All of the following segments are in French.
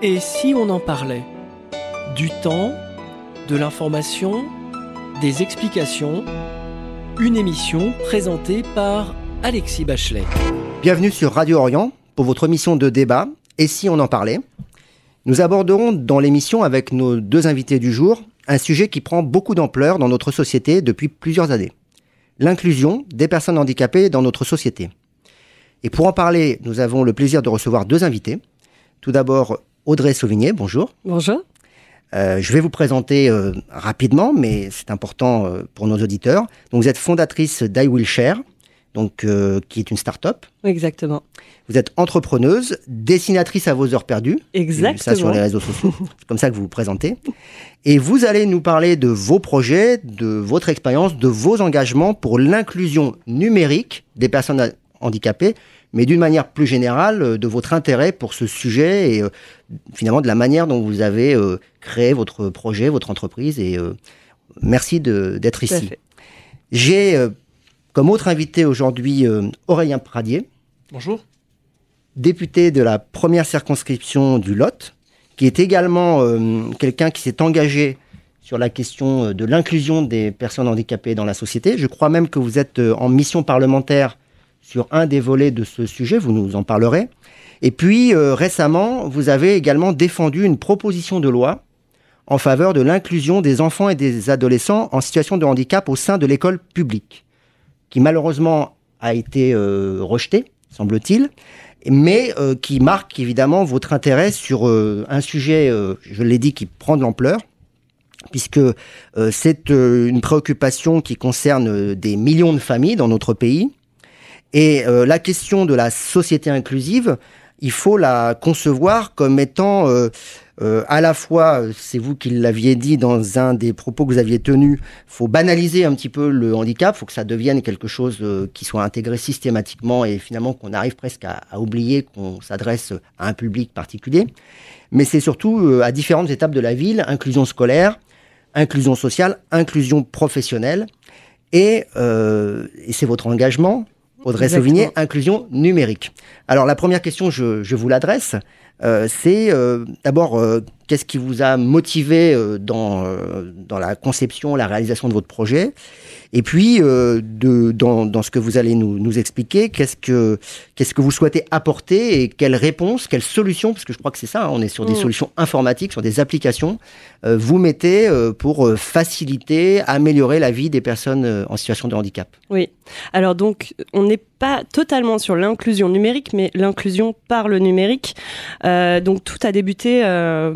Et si on en parlait ? Du temps, de l'information, des explications, une émission présentée par Alexis Bachelet. Bienvenue sur Radio Orient pour votre émission de débat « Et si on en parlait ?» Nous aborderons dans l'émission avec nos deux invités du jour un sujet qui prend beaucoup d'ampleur dans notre société depuis plusieurs années. L'inclusion des personnes handicapées dans notre société. Et pour en parler, nous avons le plaisir de recevoir deux invités. Tout d'abord, Audrey Sauvigné, bonjour. Bonjour. Je vais vous présenter rapidement, mais c'est important pour nos auditeurs. Donc, vous êtes fondatrice d'iWillShare, qui est une start-up. Exactement. Vous êtes entrepreneuse, dessinatrice à vos heures perdues. Exactement. Ça sur les réseaux sociaux. C'est comme ça que vous vous présentez. Et vous allez nous parler de vos projets, de votre expérience, de vos engagements pour l'inclusion numérique des personnes handicapées, mais d'une manière plus générale, de votre intérêt pour ce sujet et finalement de la manière dont vous avez créé votre projet, votre entreprise. Et merci d'être ici. J'ai comme autre invité aujourd'hui Aurélien Pradier. Bonjour. Député de la première circonscription du Lot, qui est également quelqu'un qui s'est engagé sur la question de l'inclusion des personnes handicapées dans la société. Je crois même que vous êtes en mission parlementaire sur un des volets de ce sujet, vous nous en parlerez. Et puis, récemment, vous avez également défendu une proposition de loi en faveur de l'inclusion des enfants et des adolescents en situation de handicap au sein de l'école publique, qui malheureusement a été rejetée, semble-t-il, mais qui marque évidemment votre intérêt sur un sujet, je l'ai dit, qui prend de l'ampleur, puisque c'est une préoccupation qui concerne des millions de familles dans notre pays. Et la question de la société inclusive, il faut la concevoir comme étant à la fois, c'est vous qui l'aviez dit dans un des propos que vous aviez tenus, il faut banaliser un petit peu le handicap, il faut que ça devienne quelque chose qui soit intégré systématiquement et finalement qu'on arrive presque à oublier qu'on s'adresse à un public particulier. Mais c'est surtout à différentes étapes de la vie, inclusion scolaire, inclusion sociale, inclusion professionnelle et c'est votre engagement. Audrey Sauvigné, inclusion numérique. Alors, la première question, je vous l'adresse. C'est d'abord, qu'est-ce qui vous a motivé dans la conception, la réalisation de votre projet ? Et puis, dans ce que vous allez nous expliquer, qu'est-ce que vous souhaitez apporter et quelles réponses, quelles solutions, parce que je crois que c'est ça, hein, on est sur des solutions informatiques, sur des applications, vous mettez pour faciliter, améliorer la vie des personnes en situation de handicap. Oui, alors donc, on n'est pas totalement sur l'inclusion numérique, mais l'inclusion par le numérique. Donc tout a débuté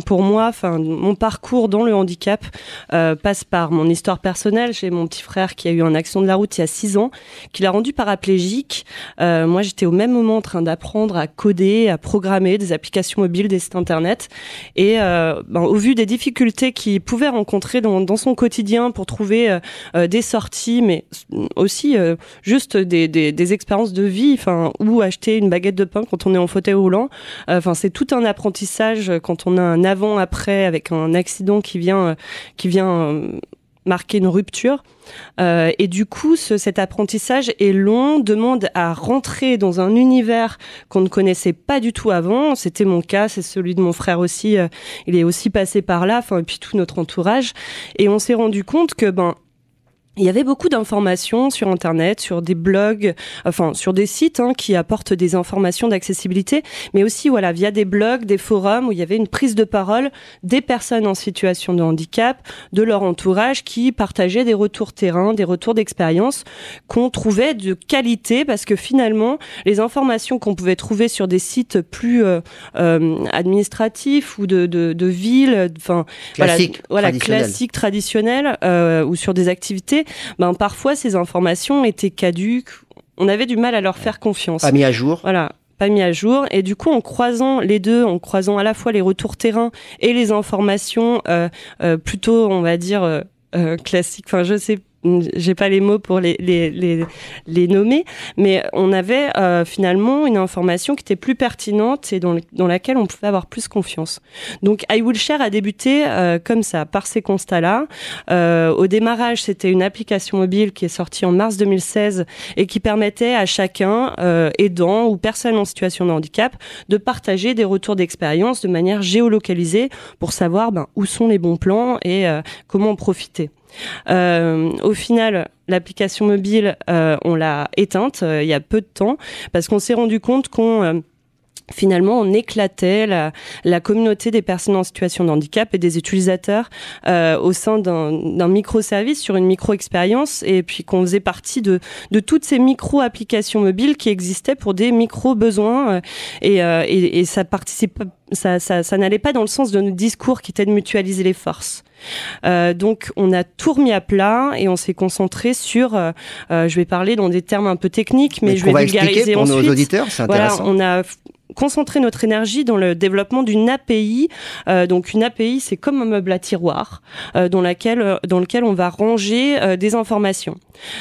pour moi, mon parcours dans le handicap passe par mon histoire personnelle. J'ai mon petit frère qui a eu un accident de la route il y a 6 ans, qui l'a rendu paraplégique. Moi, j'étais au même moment en train d'apprendre à coder, à programmer des applications mobiles, des sites internet. Et au vu des difficultés qu'il pouvait rencontrer dans son quotidien pour trouver des sorties, mais aussi juste des expériences de vie, ou acheter une baguette de pain quand on est en fauteuil roulant. C'est tout un apprentissage quand on a un avant-après avec un accident qui vient marquer une rupture. Et du coup, cet apprentissage est long, demande à rentrer dans un univers qu'on ne connaissait pas du tout avant. C'était mon cas, c'est celui de mon frère aussi. Il est aussi passé par là, et puis tout notre entourage. Et on s'est rendu compte que il y avait beaucoup d'informations sur Internet, sur des blogs, sur des sites qui apportent des informations d'accessibilité, mais aussi via des blogs, des forums où il y avait une prise de parole des personnes en situation de handicap, de leur entourage, qui partageaient des retours terrain, des retours d'expérience qu'on trouvait de qualité, parce que finalement, les informations qu'on pouvait trouver sur des sites plus administratifs ou de villes, classiques, traditionnels, ou sur des activités, parfois ces informations étaient caduques, on avait du mal à leur faire confiance. Pas mis à jour. Voilà, pas mis à jour. Et du coup, en croisant les deux, en croisant à la fois les retours terrain et les informations plutôt, on va dire, classiques, j'ai pas les mots pour les nommer, mais on avait finalement une information qui était plus pertinente et dans laquelle on pouvait avoir plus confiance. Donc I Will Share a débuté comme ça, par ces constats-là. Au démarrage, c'était une application mobile qui est sortie en mars 2016 et qui permettait à chacun, aidant ou personne en situation de handicap, de partager des retours d'expérience de manière géolocalisée pour savoir où sont les bons plans et comment en profiter. Au final, l'application mobile, on l'a éteinte il y a peu de temps parce qu'on s'est rendu compte finalement, on éclatait la communauté des personnes en situation de handicap et des utilisateurs au sein d'un microservice sur une micro-expérience, et puis qu'on faisait partie de toutes ces micro-applications mobiles qui existaient pour des micro-besoins et ça participe, ça n'allait pas dans le sens de notre discours qui était de mutualiser les forces. Donc on a tout remis à plat et on s'est concentré sur je vais parler dans des termes un peu techniques, mais je vais vulgariser pour ensuite. Nos auditeurs, c'est intéressant. Voilà, on a concentrer notre énergie dans le développement d'une API. Donc une API, c'est comme un meuble à tiroir dans lequel on va ranger des informations.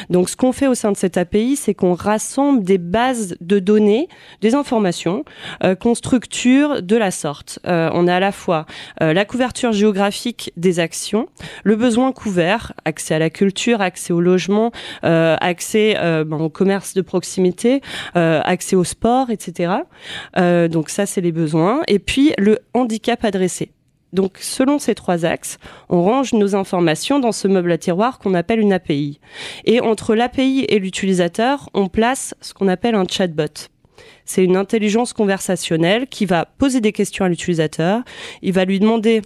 Donc ce qu'on fait au sein de cette API, c'est qu'on rassemble des bases de données, des informations qu'on structure de la sorte. On a à la fois la couverture géographique des actions, le besoin couvert, accès à la culture, accès au logement, accès au commerce de proximité, accès au sport, etc. Donc ça, c'est les besoins. Et puis, le handicap adressé. Donc, selon ces 3 axes, on range nos informations dans ce meuble à tiroir qu'on appelle une API. Et entre l'API et l'utilisateur, on place ce qu'on appelle un chatbot. C'est une intelligence conversationnelle qui va poser des questions à l'utilisateur. Il va lui demander...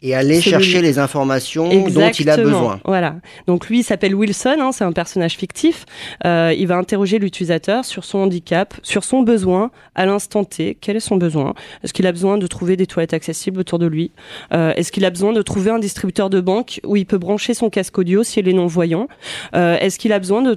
Et aller chercher les informations dont il a besoin. Voilà. Donc lui, il s'appelle Wilson, c'est un personnage fictif. Il va interroger l'utilisateur sur son handicap, sur son besoin à l'instant T. Quel est son besoin ? Est-ce qu'il a besoin de trouver des toilettes accessibles autour de lui ? Est-ce qu'il a besoin de trouver un distributeur de banque où il peut brancher son casque audio si il est non-voyant ? Est-ce qu'il a besoin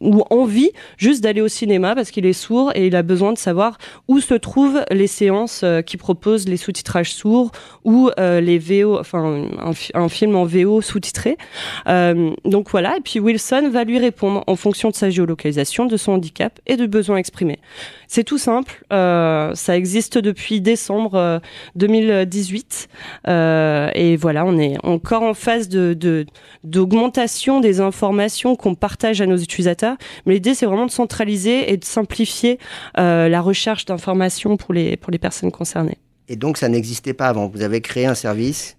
ou envie juste d'aller au cinéma parce qu'il est sourd et il a besoin de savoir où se trouvent les séances qui proposent les sous-titrages sourds ou les VO, enfin un film en VO sous-titré. Donc voilà, et puis Wilson va lui répondre en fonction de sa géolocalisation, de son handicap et de besoins exprimés. C'est tout simple, ça existe depuis décembre 2018 et voilà, on est encore en phase d'augmentation des informations qu'on partage à nos utilisateurs, mais l'idée c'est vraiment de centraliser et de simplifier la recherche d'informations pour les personnes concernées. Et donc ça n'existait pas avant, vous avez créé un service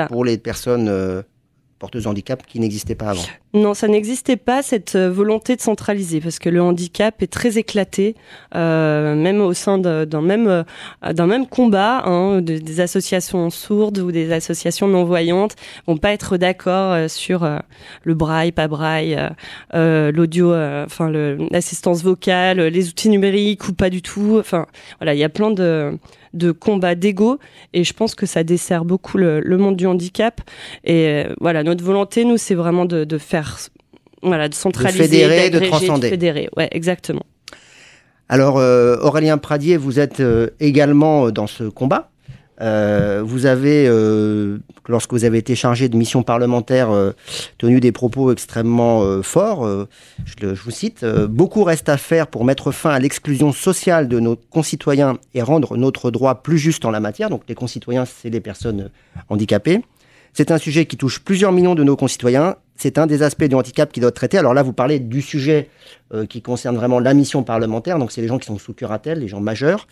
pour les personnes porteuses de handicap qui n'existait pas avant. Non, ça n'existait pas, cette volonté de centraliser, parce que le handicap est très éclaté, même au sein d'un même combat, des associations sourdes ou des associations non-voyantes vont pas être d'accord sur le braille, pas braille, l'audio, l'assistance vocale, les outils numériques ou pas du tout. Enfin, voilà, il y a plein de combats d'ego, et je pense que ça dessert beaucoup le monde du handicap. Et voilà, notre volonté, nous, c'est vraiment de faire, de centraliser, de fédérer, de transcender. De fédérer, ouais, exactement. Alors, Aurélien Pradier, vous êtes également dans ce combat. Vous avez, lorsque vous avez été chargé de mission parlementaire, tenu des propos extrêmement forts. Je vous cite, « Beaucoup reste à faire pour mettre fin à l'exclusion sociale de nos concitoyens et rendre notre droit plus juste en la matière. » Donc les concitoyens, c'est les personnes handicapées. C'est un sujet qui touche plusieurs millions de nos concitoyens. C'est un des aspects du handicap qui doit être traité. Alors là, vous parlez du sujet qui concerne vraiment la mission parlementaire. Donc, c'est les gens qui sont sous curatelle, les gens majeurs.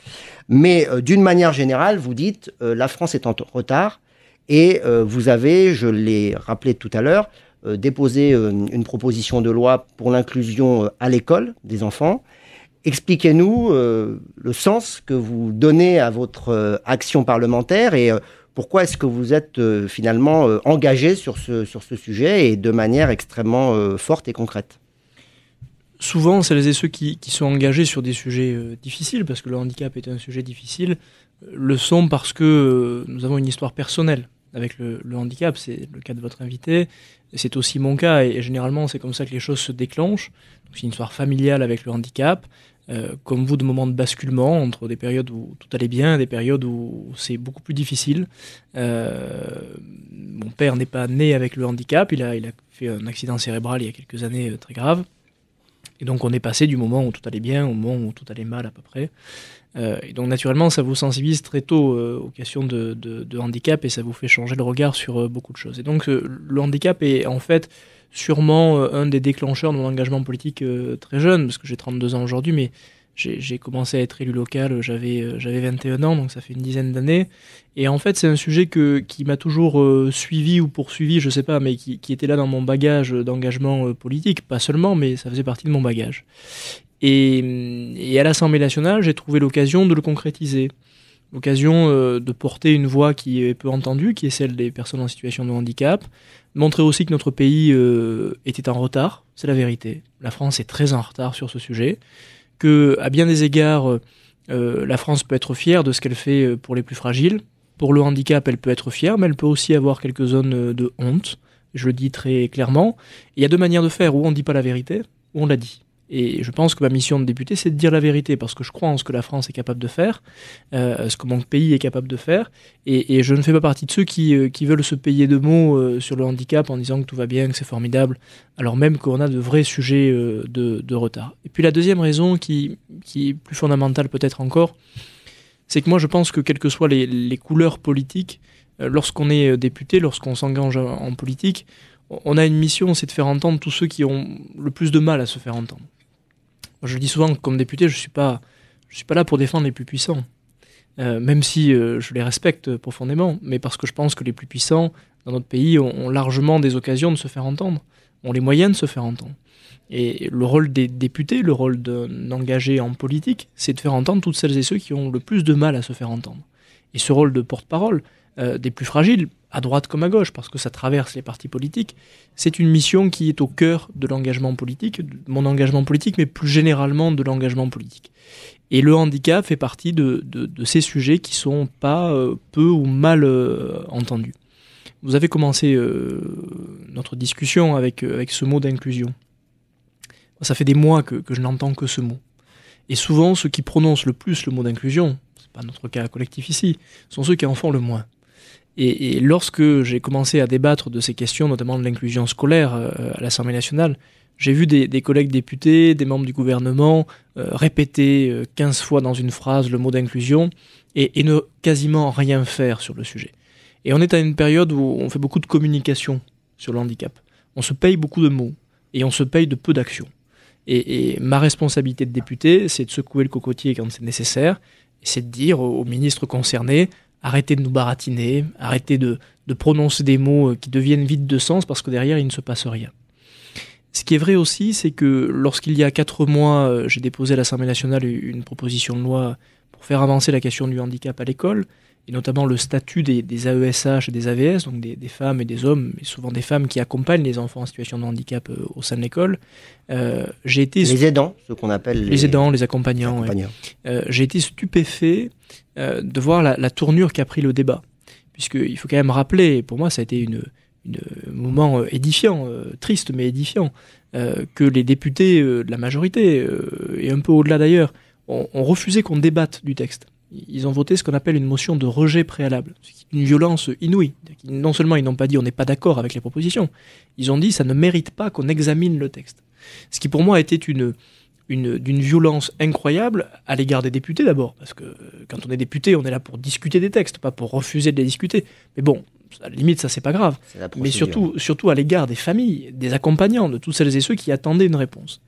Mais d'une manière générale, vous dites la France est en retard. Et vous avez, je l'ai rappelé tout à l'heure, déposé une proposition de loi pour l'inclusion à l'école des enfants. Expliquez-nous le sens que vous donnez à votre action parlementaire et pourquoi est-ce que vous êtes finalement engagé sur ce sujet et de manière extrêmement forte et concrète ? Souvent, celles et ceux qui sont engagés sur des sujets difficiles, parce que le handicap est un sujet difficile, le sont parce que nous avons une histoire personnelle avec le handicap. C'est le cas de votre invité, c'est aussi mon cas, et généralement c'est comme ça que les choses se déclenchent. Donc, c'est une histoire familiale avec le handicap. comme vous, de moments de basculement entre des périodes où tout allait bien et des périodes où c'est beaucoup plus difficile. Mon père n'est pas né avec le handicap, il a fait un accident cérébral il y a quelques années très grave. Et donc on est passé du moment où tout allait bien au moment où tout allait mal à peu près. Et donc naturellement ça vous sensibilise très tôt aux questions de handicap et ça vous fait changer le regard sur beaucoup de choses. Et donc le handicap est en fait sûrement un des déclencheurs de mon engagement politique très jeune, parce que j'ai 32 ans aujourd'hui, mais j'ai commencé à être élu local, j'avais 21 ans, donc ça fait une dizaine d'années. Et en fait, c'est un sujet qui m'a toujours suivi ou poursuivi, je sais pas, mais qui était là dans mon bagage d'engagement politique, pas seulement, mais ça faisait partie de mon bagage. Et à l'Assemblée nationale, j'ai trouvé l'occasion de le concrétiser. L'occasion de porter une voix qui est peu entendue, qui est celle des personnes en situation de handicap. Montrer aussi que notre pays était en retard, c'est la vérité. La France est très en retard sur ce sujet. Que, à bien des égards, la France peut être fière de ce qu'elle fait pour les plus fragiles. Pour le handicap, elle peut être fière, mais elle peut aussi avoir quelques zones de honte. Je le dis très clairement. Il y a deux manières de faire, où on ne dit pas la vérité, ou on la dit. Et je pense que ma mission de député, c'est de dire la vérité, parce que je crois en ce que la France est capable de faire, ce que mon pays est capable de faire, et je ne fais pas partie de ceux qui veulent se payer de mots sur le handicap en disant que tout va bien, que c'est formidable, alors même qu'on a de vrais sujets de retard. Et puis la deuxième raison, qui est plus fondamentale peut-être encore, c'est que moi je pense que quelles que soient les couleurs politiques, lorsqu'on est député, lorsqu'on s'engage en politique, on a une mission, c'est de faire entendre tous ceux qui ont le plus de mal à se faire entendre. Je le dis souvent, comme député, je suis pas là pour défendre les plus puissants, même si je les respecte profondément, mais parce que je pense que les plus puissants dans notre pays ont largement des occasions de se faire entendre, ont les moyens de se faire entendre. Et le rôle des députés, le rôle d'un engagé en politique, c'est de faire entendre toutes celles et ceux qui ont le plus de mal à se faire entendre. Et ce rôle de porte-parole des plus fragiles, à droite comme à gauche, parce que ça traverse les partis politiques, c'est une mission qui est au cœur de l'engagement politique, de mon engagement politique, mais plus généralement de l'engagement politique. Et le handicap fait partie de ces sujets qui sont pas peu ou mal entendus. Vous avez commencé notre discussion avec ce mot d'inclusion. Ça fait des mois que je n'entends que ce mot. Et souvent, ceux qui prononcent le plus le mot d'inclusion, c'est pas notre cas collectif ici, sont ceux qui en font le moins. Et lorsque j'ai commencé à débattre de ces questions, notamment de l'inclusion scolaire à l'Assemblée nationale, j'ai vu des collègues députés, des membres du gouvernement répéter 15 fois dans une phrase le mot d'inclusion et ne quasiment rien faire sur le sujet. Et on est à une période où on fait beaucoup de communication sur le handicap. On se paye beaucoup de mots et on se paye de peu d'actions. Et ma responsabilité de député, c'est de secouer le cocotier quand c'est nécessaire, et c'est de dire aux ministres concernés: arrêtez de nous baratiner, arrêtez de prononcer des mots qui deviennent vides de sens parce que derrière il ne se passe rien. Ce qui est vrai aussi, c'est que lorsqu'il y a 4 mois, j'ai déposé à l'Assemblée nationale une proposition de loi pour faire avancer la question du handicap à l'école, et notamment le statut des AESH et des AVS, donc des femmes et des hommes, mais souvent des femmes qui accompagnent les enfants en situation de handicap au sein de l'école. J'ai été les aidants, ce qu'on appelle les aidants, les accompagnants. Ouais. J'ai été stupéfait de voir la tournure qu'a pris le débat, puisqu'il faut quand même rappeler, pour moi ça a été un moment édifiant, triste mais édifiant, que les députés de la majorité, et un peu au-delà d'ailleurs, ont refusé qu'on débatte du texte. Ils ont voté ce qu'on appelle une motion de rejet préalable, une violence inouïe. Non seulement ils n'ont pas dit on n'est pas d'accord avec les propositions, ils ont dit ça ne mérite pas qu'on examine le texte. Ce qui pour moi était d'une violence incroyable à l'égard des députés d'abord, parce que quand on est député, on est là pour discuter des textes, pas pour refuser de les discuter. Mais bon, à la limite ça c'est pas grave. Mais surtout à l'égard des familles, des accompagnants, de toutes celles et ceux qui attendaient une réponse.